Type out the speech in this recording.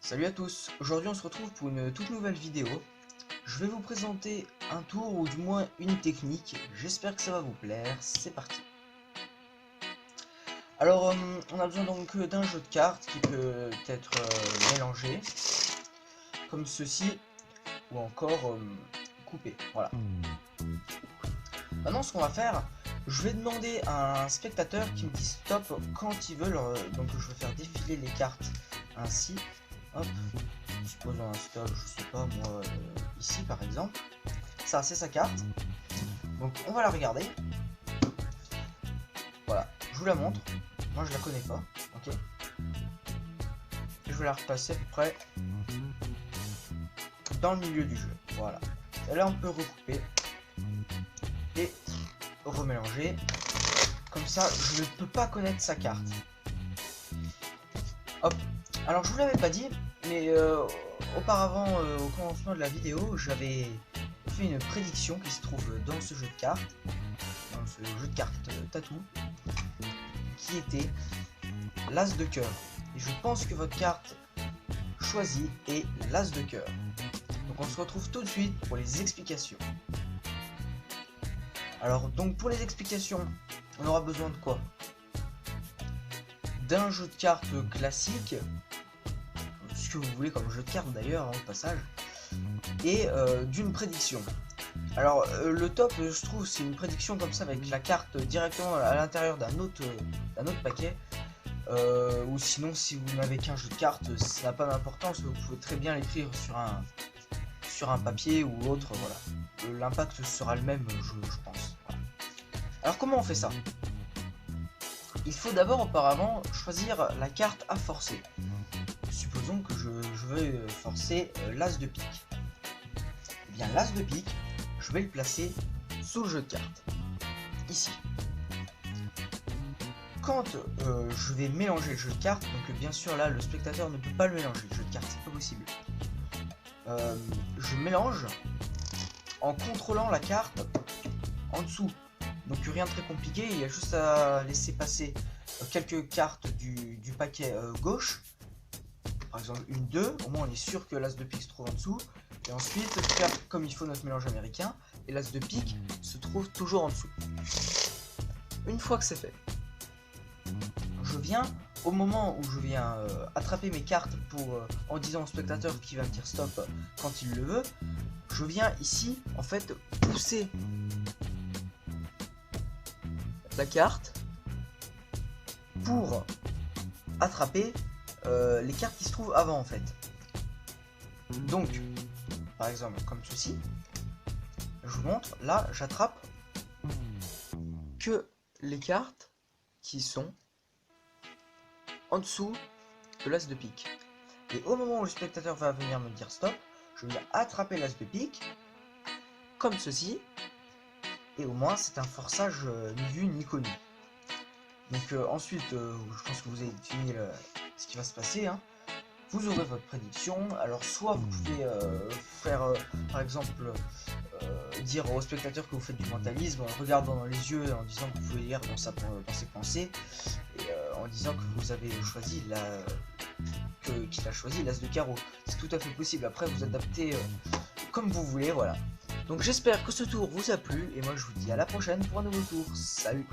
Salut à tous, aujourd'hui on se retrouve pour une toute nouvelle vidéo. Je vais vous présenter un tour ou du moins une technique, j'espère que ça va vous plaire, c'est parti. Alors on a besoin donc d'un jeu de cartes qui peut être mélangé, comme ceci, ou encore coupé, voilà. Maintenant ce qu'on va faire, je vais demander à un spectateur qui me dit stop quand il veut, donc je vais faire défiler les cartes ainsi, hop. Supposons un stop, je sais pas moi, ici par exemple. Ça c'est sa carte. Donc on va la regarder. Voilà, je vous la montre. Moi je la connais pas, ok. Et je vais la repasser à peu près dans le milieu du jeu. Voilà. Et là on peut recouper et remélanger. Comme ça je ne peux pas connaître sa carte. Hop. Alors je vous l'avais pas dit, mais auparavant, au commencement de la vidéo, j'avais fait une prédiction qui se trouve dans ce jeu de cartes, tatou, qui était l'as de cœur. Et je pense que votre carte choisie est l'as de cœur. Donc on se retrouve tout de suite pour les explications. Alors donc pour les explications, on aura besoin de quoi? D'un jeu de cartes classique, ce que vous voulez comme jeu de cartes d'ailleurs, au passage, et d'une prédiction. Alors le top, je trouve, c'est une prédiction comme ça avec la carte directement à l'intérieur d'un autre paquet, ou sinon si vous n'avez qu'un jeu de cartes, ça n'a pas d'importance, vous pouvez très bien l'écrire sur un papier ou autre, voilà. L'impact sera le même, je pense. Voilà. Alors comment on fait ça? Il faut d'abord auparavant choisir la carte à forcer. Supposons que je veux forcer l'as de pique. Et bien l'as de pique, je vais le placer sous le jeu de cartes, ici. Quand je vais mélanger le jeu de cartes, donc bien sûr là le spectateur ne peut pas le mélanger, le jeu de cartes c'est pas possible. Je mélange en contrôlant la carte en dessous. Donc rien de très compliqué, il y a juste à laisser passer quelques cartes du paquet gauche. Par exemple une 2, au moins on est sûr que l'as de pique se trouve en dessous. Et ensuite faire comme il faut notre mélange américain, et l'as de pique se trouve toujours en dessous. Une fois que c'est fait, je viens, au moment où je viens attraper mes cartes en disant au spectateur qui va me dire stop quand il le veut, je viens ici en fait pousser la carte pour attraper les cartes qui se trouvent avant en fait. Donc par exemple comme ceci, je vous montre, là j'attrape que les cartes qui sont en dessous de l'as de pique. Et au moment où le spectateur va venir me dire stop, je vais attraper l'as de pique comme ceci, et au moins c'est un forçage ni vu ni connu. Donc ensuite, je pense que vous avez deviné ce qui va se passer, hein. Vous aurez votre prédiction. Alors soit vous pouvez faire par exemple dire au spectateur que vous faites du mentalisme en regardant dans les yeux, en disant que vous pouvez lire dans ses pensées, et en disant que vous avez choisi qu'il a choisi l'as de carreau. C'est tout à fait possible, après vous adaptez comme vous voulez, voilà. Donc j'espère que ce tour vous a plu, et moi je vous dis à la prochaine pour un nouveau tour. Salut!